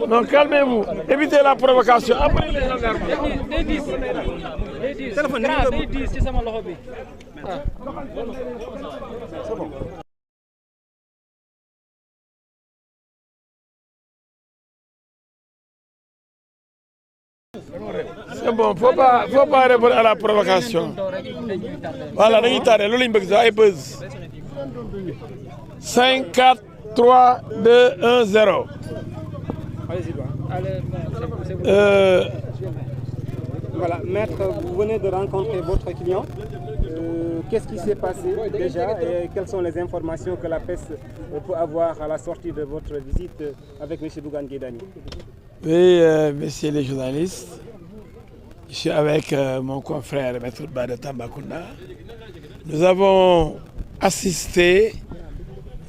Non, calmez-vous. Évitez la provocation. Après les gendarmes. C'est bon. C'est bon, faut pas répondre à la provocation. Voilà, dañuy tardé loolu lañ bëgg sax ay buzz. 5, 4, 3, 2, 1, 0. Voilà, maître, vous venez de rencontrer votre client. Qu'est-ce qui s'est passé déjà et quelles sont les informations que la presse peut avoir à la sortie de votre visite avec M. Bougane Gueye Dany? Oui, messieurs les journalistes, je suis avec mon confrère Maître Ba de Tambacounda. Nous avons assisté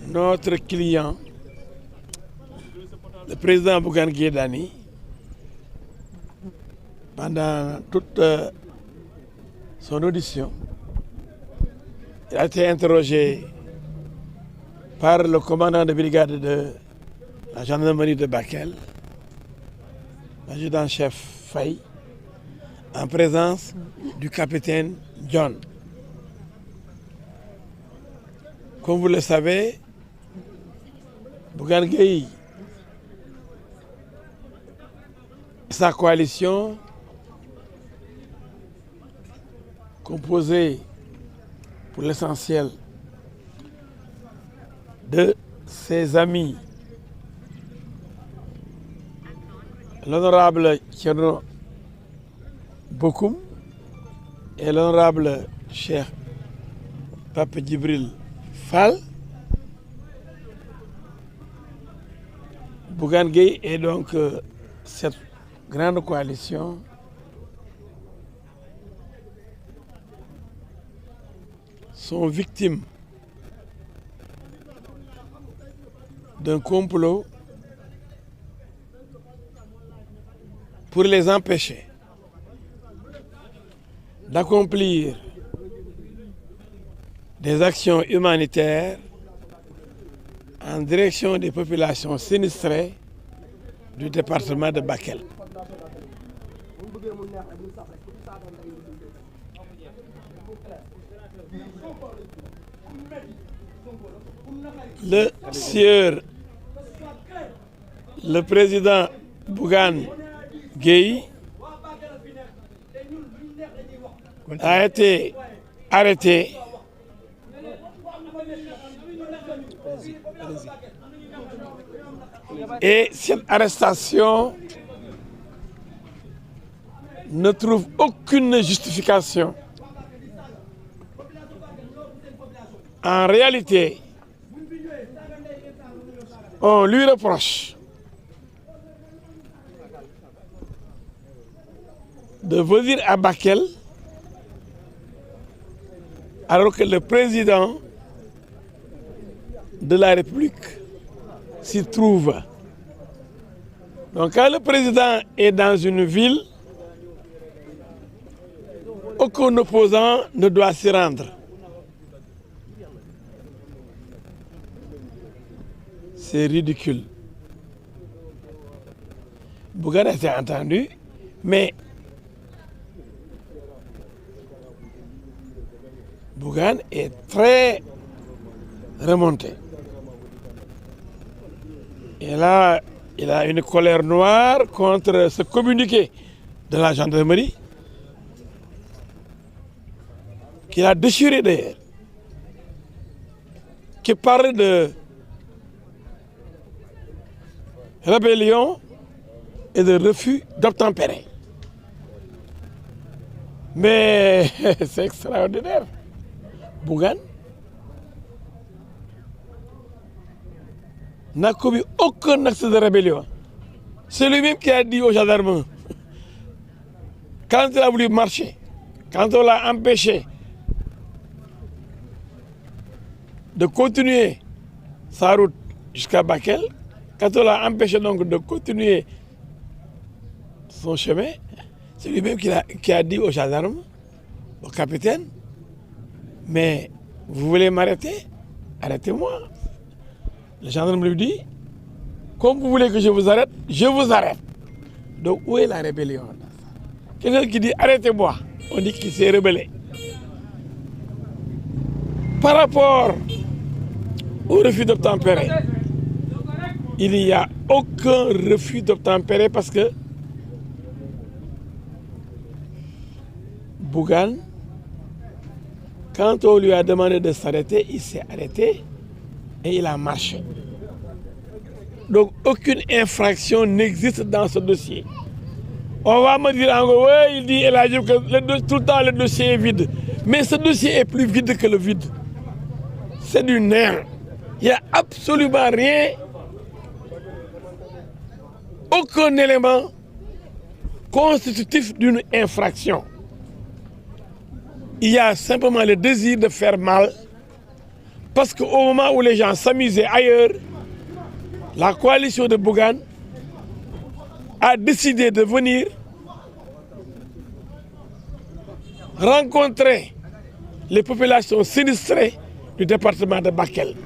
notre client, le président Bougane Gueye Dany, pendant toute son audition. Il a été interrogé par le commandant de brigade de la gendarmerie de Bakel, l'adjudant-chef Faye, en présence du capitaine John. Comme vous le savez, Bougane Gueye et sa coalition, composée pour l'essentiel de ses amis, l'honorable Thierno Bokoum et l'honorable Cheikh Pape Djibril Fall. Bougane Gueye et donc cette grande coalition sont victimes d'un complot pour les empêcher d'accomplir des actions humanitaires en direction des populations sinistrées du département de Bakel. Le sieur, le président Bougane Gueye a été arrêté et cette arrestation ne trouve aucune justification. En réalité, on lui reproche de venir à Bakel alors que le président de la République s'y trouve. Donc quand le président est dans une ville, aucun opposant ne doit s'y rendre. C'est ridicule. Bougane a été entendu, mais Bougane est très remonté. Et là, il a une colère noire contre ce communiqué de la gendarmerie qu'il a déchiré d'ailleurs, qui parle de rébellion et de refus d'obtempérer. Mais c'est extraordinaire. Bougane n'a commis aucun acte de rébellion. C'est lui-même qui a dit aux gendarmes, quand il a voulu marcher, quand on l'a empêché de continuer sa route jusqu'à Bakel, quand on l'a empêché donc de continuer son chemin, c'est lui-même qui a dit aux gendarmes au capitaine, mais vous voulez m'arrêter? Arrêtez-moi. Le gendarme lui dit, comme vous voulez que je vous arrête, je vous arrête. Donc où est la rébellion? Quelqu'un qui dit arrêtez-moi, on dit qu'il s'est rebellé. Par rapport au refus d'obtempérer, il n'y a aucun refus d'obtempérer parce que Bougane, quand on lui a demandé de s'arrêter, il s'est arrêté et il a marché. Donc aucune infraction n'existe dans ce dossier. On va me dire en gros, ouais, il dit que tout le temps le dossier est vide. Mais ce dossier est plus vide que le vide. C'est du néant. Il n'y a absolument rien, aucun élément constitutif d'une infraction. Il y a simplement le désir de faire mal, parce qu'au moment où les gens s'amusaient ailleurs, la coalition de Bougane a décidé de venir rencontrer les populations sinistrées du département de Bakel.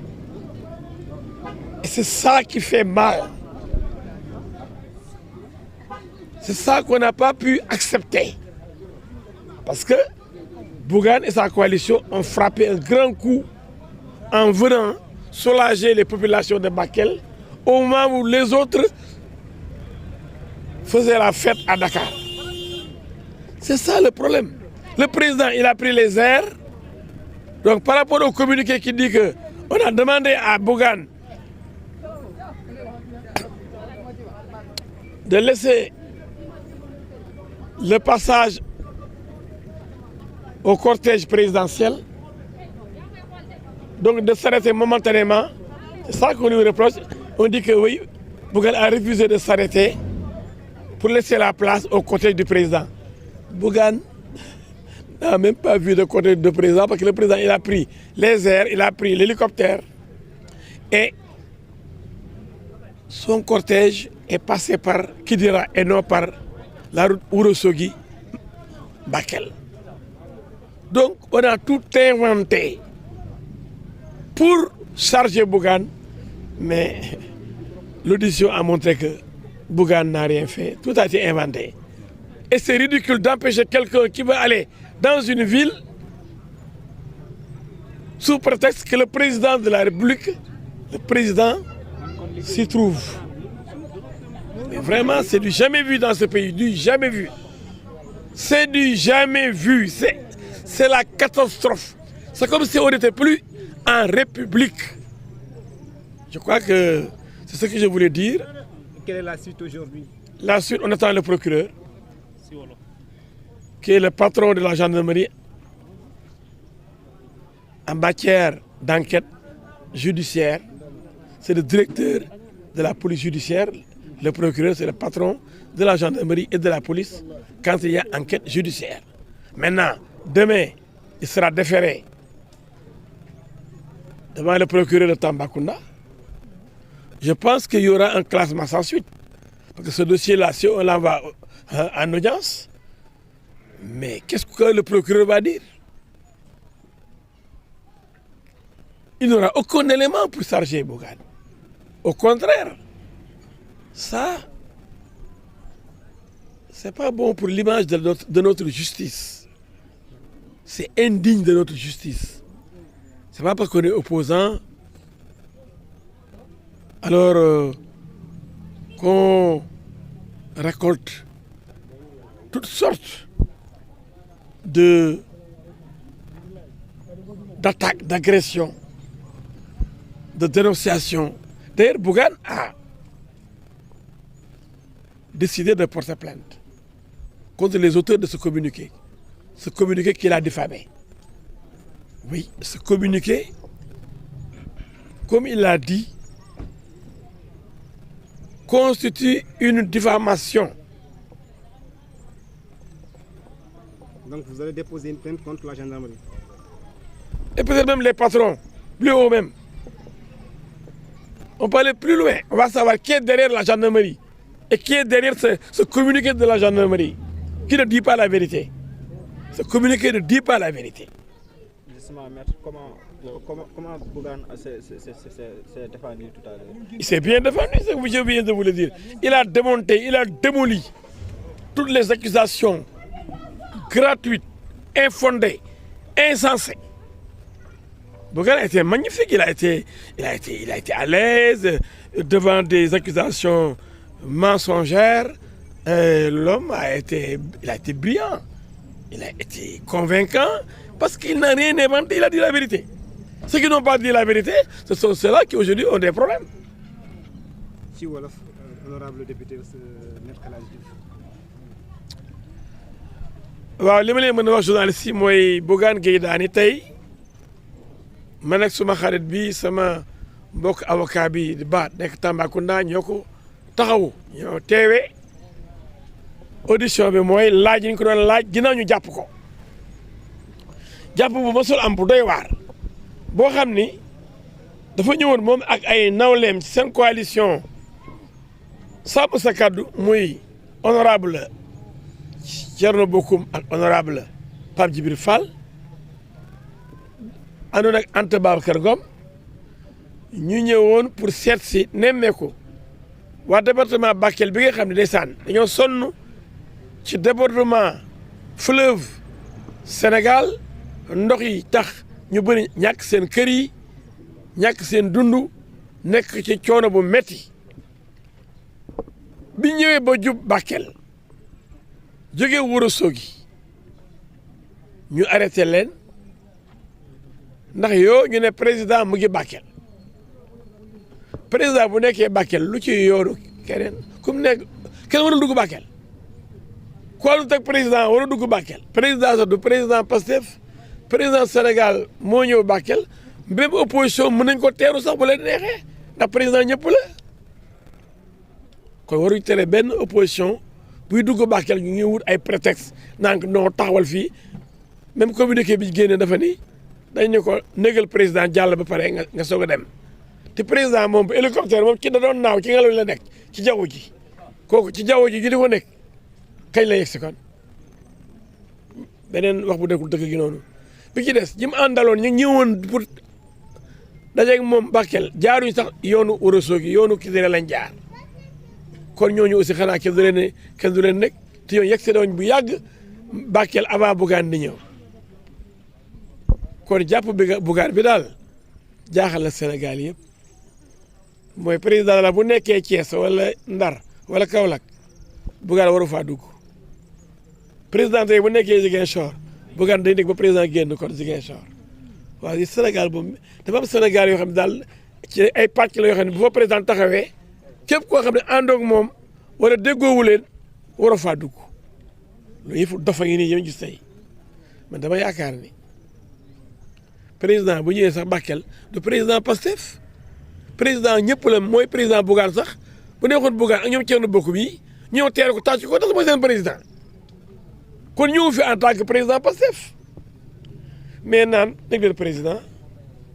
Et c'est ça qui fait mal. C'est ça qu'on n'a pas pu accepter. Parce que Bougane et sa coalition ont frappé un grand coup en venant soulager les populations de Bakel au moment où les autres faisaient la fête à Dakar. C'est ça le problème. Le président, il a pris les airs. Donc par rapport au communiqué qui dit qu'on a demandé à Bougane de laisser le passage au cortège présidentiel, donc de s'arrêter momentanément, c'est ça qu'on lui reproche. On dit que oui, Bougane a refusé de s'arrêter pour laisser la place au cortège du président. Bougane n'a même pas vu de cortège du président parce que le président il a pris les airs, il a pris l'hélicoptère et son cortège est passé par Kidira et non par la route Ourossogui-Bakel. Donc on a tout inventé pour charger Bougane, mais l'audition a montré que Bougane n'a rien fait, tout a été inventé. Et c'est ridicule d'empêcher quelqu'un qui veut aller dans une ville sous prétexte que le président de la République, le président, s'y trouve. Mais vraiment, c'est du jamais vu dans ce pays, du jamais vu. C'est du jamais vu, c'est la catastrophe. C'est comme si on n'était plus en République. Je crois que c'est ce que je voulais dire. Quelle est la suite aujourd'hui? La suite, on attend le procureur, qui est le patron de la gendarmerie en matière d'enquête judiciaire. C'est le directeur de la police judiciaire. Le procureur, c'est le patron de la gendarmerie et de la police quand il y a enquête judiciaire. Maintenant, demain, il sera déféré devant le procureur de Tambacounda. Je pense qu'il y aura un classement sans suite. Parce que ce dossier-là, si on l'envoie en audience, mais qu'est-ce que le procureur va dire? Il n'aura aucun élément pour charger Bougane. Au contraire, ça, c'est pas bon pour l'image de notre justice. C'est indigne de notre justice. C'est pas parce qu'on est opposant, alors qu'on récolte toutes sortes d'attaques, d'agressions, de dénonciations. D'ailleurs, Bougane a décidé de porter plainte contre les auteurs de ce communiqué qu'il a diffamé. Oui, ce communiqué, comme il l'a dit, constitue une diffamation. Donc vous allez déposer une plainte contre la gendarmerie? Et peut-être même les patrons, plus haut même. On peut aller plus loin, on va savoir qui est derrière la gendarmerie et qui est derrière ce communiqué de la gendarmerie, qui ne dit pas la vérité. Ce communiqué ne dit pas la vérité. Justement, maître, comment Bougane s'est défendu tout à l'heure? Il s'est bien défendu, c'est ce que je viens de vous le dire. Il a démonté, il a démoli toutes les accusations gratuites, infondées, insensées. Bougane a été magnifique, il a été à l'aise devant des accusations mensongères. L'homme a été brillant, il a été convaincant parce qu'il n'a rien inventé, il a dit la vérité. Ceux qui n'ont pas dit la vérité, ce sont ceux-là qui aujourd'hui ont des problèmes. ci wolof honorable député Maître El Hadji Diouf. waaw li ma leen mën a wax journaliste yi mooy Bougane Gueye Dany tey man ak suma xarit bi sama mbokk avocat bi di baat nekk Tambacounda ñoo ko taxawu ñoo teewee audition bi mooy laaj yi ñu ko doon laaj ginnaaw ñu jàpp ko jàpp bu mësul am bu doy waar boo xam ni dafa ñëwoon moom ak ay nawleem ci seen coalition sàmm sa kàddu muy honorable Thierno Bocoum ak honorable Pape Djibril Fall àndoon ak Anta Babacar Ngom ñu ñëwoon pour seet si nemmeeku waa département Bakel bi nga xam ne ndeysaan dañoo sonn ci débordement fleuve Sénégal ndox yi tax ñu bëri ñàkk seen kër yi ñàkk seen dund nekk ci coono bu metti bi ñëwee ba jub Bakel jóge Ourossogui ñu arrêté leen ndax yoo ñu ne président mu ngi Bakel président bu nekkee Bakel lu ci yoonu keneen ku mu nekk kenn war a dugg Bakel ku lu teg président war a dugg Bakel président sax du président Pastef président Sénégal moo ñëw Bakel même opposition mën nañ ko teeru sax bu leen neexee ndax président ñëpp la kon waruñ tere benn opposition buy dugg Bakel ñu ngi wut ay prétexte naan noo taxawal fii même communiqué bi génne dafa ni dañ ne ko négal président jàll ba pare nga soog a dem te président moom bu hélicoptère moom ci da doon naaw ci ngelaw la nekk ci jaww ji kooku ci jaww ji di ko nekk kañ la yegg si kon beneen wax bu nekkul dëgg gi noonu bi ci des ñi mu àndaloon ñu ñëwoon pour dajeeg moom Bakel jaaruñ sax yoonu Ourossogui yoonu Kidira lañ jaar kon ñooñu aussi xanaa kenn du leen nekk te yow yegg si doon bu yàgg Bakel avant Bougane di ñëw kon jàpp Bougane bi daal jaaxal na Sénégal yëpp mooy président la bu nekkee Thiès wala Ndar wala Kaolack Bougane waru faa dugg président tey bu nekkee Ziguinchor Bougane day nekk ba président génn kon Ziguinchor waaw yi Sénégal boobu dafa am Sénégal yoo xam ne daal ci ay pàcc la yoo xam ne bu fa président taxawee képp koo xam ne àndoog moom wala déggoowu leen waroo faa dugg loolu yëpp dofa ngi nii yéen gis tey man dama yaakaar ni président bu ñëwee sax Bakel du président Pastef président ñëpp la mooy président Bougane sax bu neexoon Bougane ak ñoom Thierno Bocoum yi ñëw teere ko tàcc ko tax mooy seen président kon ñëw fi en tant que président Pastef mais naan négal président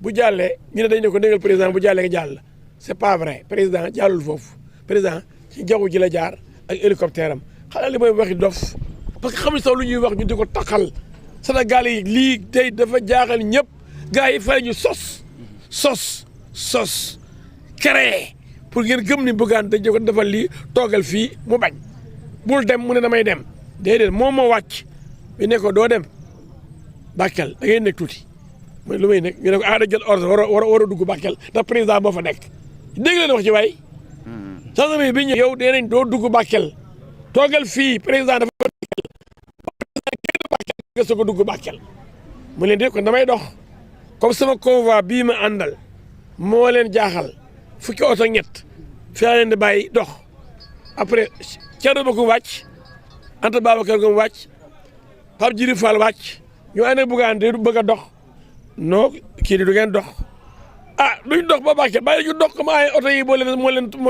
bu jàllee ñu ne dañ ne ko négal président bu jàllee nga jàll c'est pas vrai président jàllul foofu président ci jaww ji la jaar ak hélicoptère am xanaa li mooy waxi dof parce que xamuñ sax lu ñuy wax ñu di ko taxal Sénégal yi lii tey dafa jaaxal ñëpp gars yi fay ñu sos créé pour ngeen gëm ni Bougane dañ ko defal lii toogal fii mu bañ bul dem mu ne damay dem déedéet moom moo wàcc bi ne ko doo dem Bakel da ngay nekk tuuti mooy lu may nekk ñu ne ko da jot ordre war a dugg Bakel ndax président moo fa nekk dégg leen wax ci waay gendarmerie bi ñëw yow dee nañ doo dugg Bakel toogal fii président dafa Bakel nga soog a dugg Bakel mu leen de kon damay dox comme sama convoi bii ma àndal moo leen jaaxal fukki oto ñett fi laa leen di bàyyi dox après Thierno Bocoum wàcc Anta Babacar Ngom wàcc Pape Djibril Fall wàcc ñu ànd ak Bougane di bëgg a dox non kii di du ngeen dox duñ dox ba Bakel bàyyi la ñu dox comme ay oto yi moo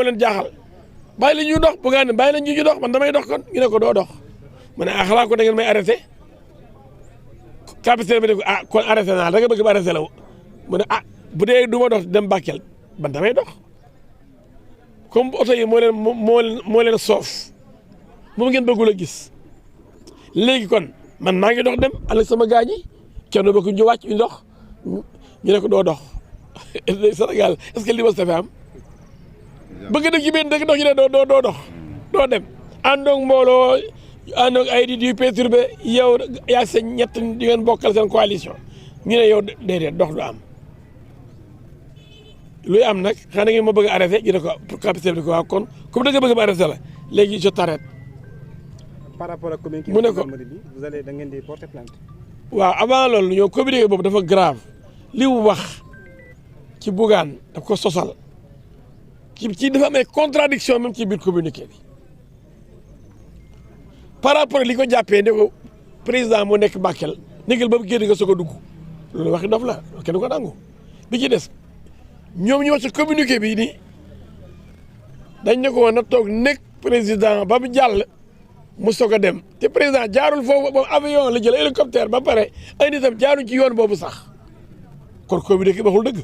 leen jaaxal bàyyi la ñuy dox Bougane bàyyi la ñu dox man damay dox kon ñu ne ko doo dox mu ne xalaat ko da ngeen may arrêté capitaine bi ne ko kon arrêté naa da nga bëgg ba arrêté la mu ne bu dee du ma dox dem Bakel man damay dox comme oto yi moo leen soof moom ngeen bëggul a gis léegi kon man maa ngi dox dem ànd ak sama gaañ yi kenn ba ku ñu wàcc ñu dox ñu ne ko doo dox Sénégal est-ce que li ma sa fi am bëgg def ci benn dëkk dox ñu ne doo dox doo dem àndoog mbooloo àndoog ay nit yu perturbé yow yaa seen ñett di ngeen bokkal seen coalition ñu ne yow déedéet dox du am luy am nag xanaa ngeen ma bëgg a arrêté ñu ne ko pour capitaine bi ko waaw kon comme da nga bëgg a arrêté la léegi je t'arrête. par rapport ak communiqué mu ne ko vous allez da ngeen di porter plainte. waaw avant loolu ñoom communiqué boobu dafa grave li mu wax ci Bougane daf ko sosal ci dafa am ay contradiction même ci biir communiqué bi par rapport li ko jàppee ne ko président moo nekk Bakel négal ba mu génn nga soog a dugg loolu waxi dof la kenn ko nangu bi ci des ñoom ñu wax ci communiqué bi nii dañ ne ko woon na toog nekk président ba mu jàll mu soog a dem te président jaarul foofu ba avion la jël hélicoptère ba pare ay nitam jaaruñ ci yoon boobu sax kon communiqué bi waxul dëgg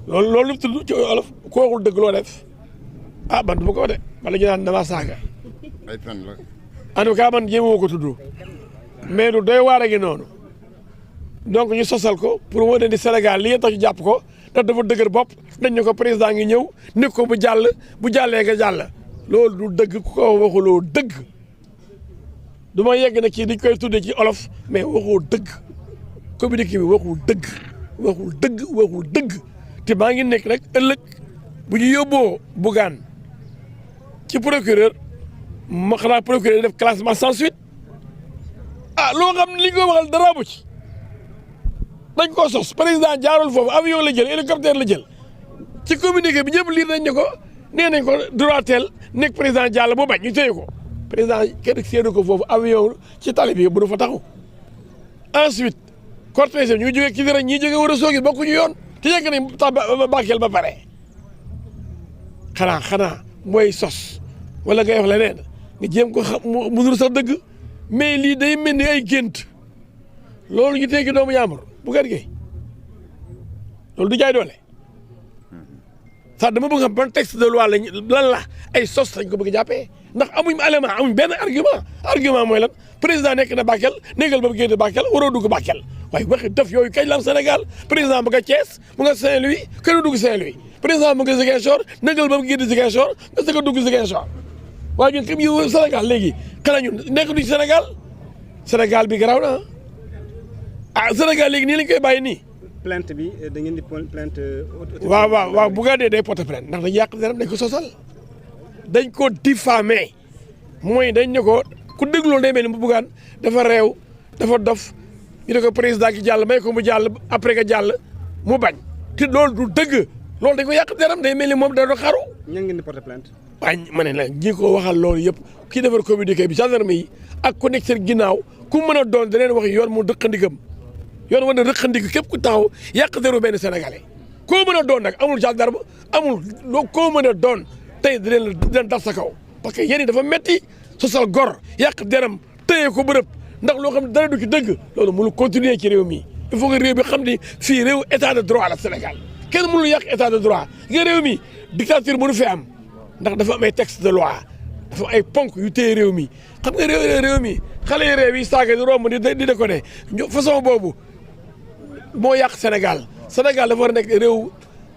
loolu lu tudd ci olof ku waxul dëgg loo def ah man du ma ko de wala ñu naan dama saaga ay fen la en tout cas man jéemoo ko tudd mais du doy waar a ngi noonu donc ñu sosal ko pour wane ni Sénégal li tax ñu jàpp ko ndax dafa dëgër bopp dañ ne ko président ngi ñëw ne ko bu jàllee nga jàll loolu du dëgg ku ko waxuloo dëgg du ma yegg na kii dañ koy tuddee ci olof mais waxoo dëgg communiqué bi waxul dëgg te maa ngi nekk rek ëllëg bu ñu yóbboo Bougane ci procureur ma xanaa procureur def classement sans suite ah loo xam ne li ñu ko waxal dara bu ci dañ koo sos président jaarul foofu avion la jël hélicoptère la jël ci communiqué bi ñëpp lire nañ ne ko nee nañ ko droitel nekk président Diallo bu bañ ñu téye ko président kenn séenu ko foofu avion ci tali bi bu du fa taxaw ensuite cortège ñu ngi jógee Kidira ñii jógee war a soogi bokkuñu yoon te yegg nañ tax Bakel ba pare xanaa mooy sos wala ngay wax leneen nga jéem ko xam mu nur sax dëgg mais lii day mel ni ay gént loolu ñu teggi doomu yàmbur bu gën gee loolu du jaay doole sax dama bëgg xam ban texte de loi lañ lan la ay sos lañ ko bëgg jàppee ndax amuñ élément amuñ benn argument mooy lan président nekk na Bakel négal ba mu génn Bakel waroo dugg Bakel waaye waxi def yooyu kañ la am Sénégal président mu nga Thiès mu nga Saint-Louis kenn dugg Saint-Louis président mu nga Ziguinchor négal ba mu génn Ziguinchor nga sëgg a dugg Ziguinchor waaye ñun comme yow Sénégal léegi xanaa ñun nekk du Sénégal bi garaaw na ah Sénégal léegi nii lañ koy bàyyi nii. plainte bi da ngeen di plainte. waaw bu nga dee day porter plainte ndax dañ yàq deram dañ ko sosal dañ ko diffamé mooy dañ ne ko ku déglu loolu day mel ni mu Bougane dafa réew dafa dof ñu ne ko président ki jàll may ko mu jàll après nga jàll mu bañ te loolu du dëgg loolu dañ ko yàq deram day mel ni moom da doon xaru. ñan ngeen di porter plainte. waaye ma ne la ñi ko waxal loolu yëpp kii defar communiqué bi gendarme yi ak ku nekk seen ginnaaw ku mën a doon da leen wax yoon mu dëkkandigam yoon war na rëqandiku képp ku taxaw yàq deru benn sénégalais koo mën a doon nag amul gendarme amul loo koo mën a doon tey di leen dal sa kaw parce que yéen dafa metti sosal gor yàq deram tëye ko bërëb ndax loo xam ne dara du ci dëgg loolu mënu continuer ci réew mi il faut que réew bi xam ne fii réew état de droit la Sénégal kenn mënul yàq état de droit nga réew mi dictature mënu fi am ndax dafa am ay texte de loi dafa am ay ponk yu téye réew mi xam nga réew mi xale yi réew yi saaga di romb di ko ne façon boobu moo yàq Sénégal dafa war a nekk réew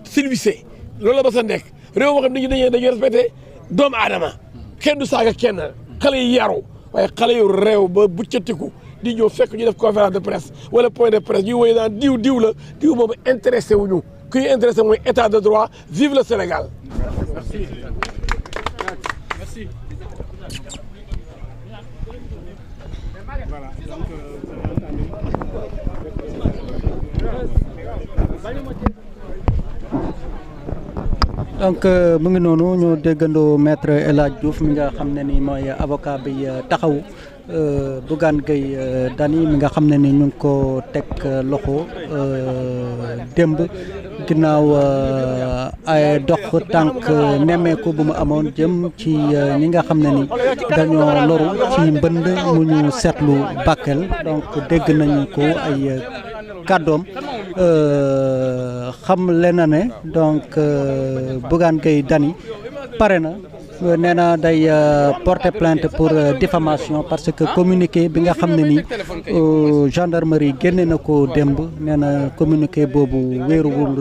civilisé loolu la ba sa nekk réew moo xam ne dañuy respecté doomu aadama kenn du saaga kenn xale yi yaru waaye xale yu réew ba buccatiku di ñëw fekk ñu def conférence de presse wala point de presse ñu woy naan diw la diw boobu intéressé wuñu ku ñu intéressé mooy état de droit vive le Sénégal. Merci. Merci. Voilà. Donc mu ngi noonu ñu déggandoo maître El Hadj Diouf mi nga xam ne ni mooy avocat bi taxaw Bougane Gueye Dany mi nga xam ne ni ñu ngi ko teg loxo démb ginnaaw ay dox tànk nemmeeku bu mu amoon jëm ci ñi nga xam ne ni dañoo loru ci mbënd mu ñu seetlu Bakel donc dégg nañu ko ay kàddoom xam le na ne donc Bougane Gueye Dany pare na nee na day porter plainte pour diffamation parce que communiqué bi nga xam ne ni gendarmerie génne na ko démb nee na communiqué boobu wéeruwul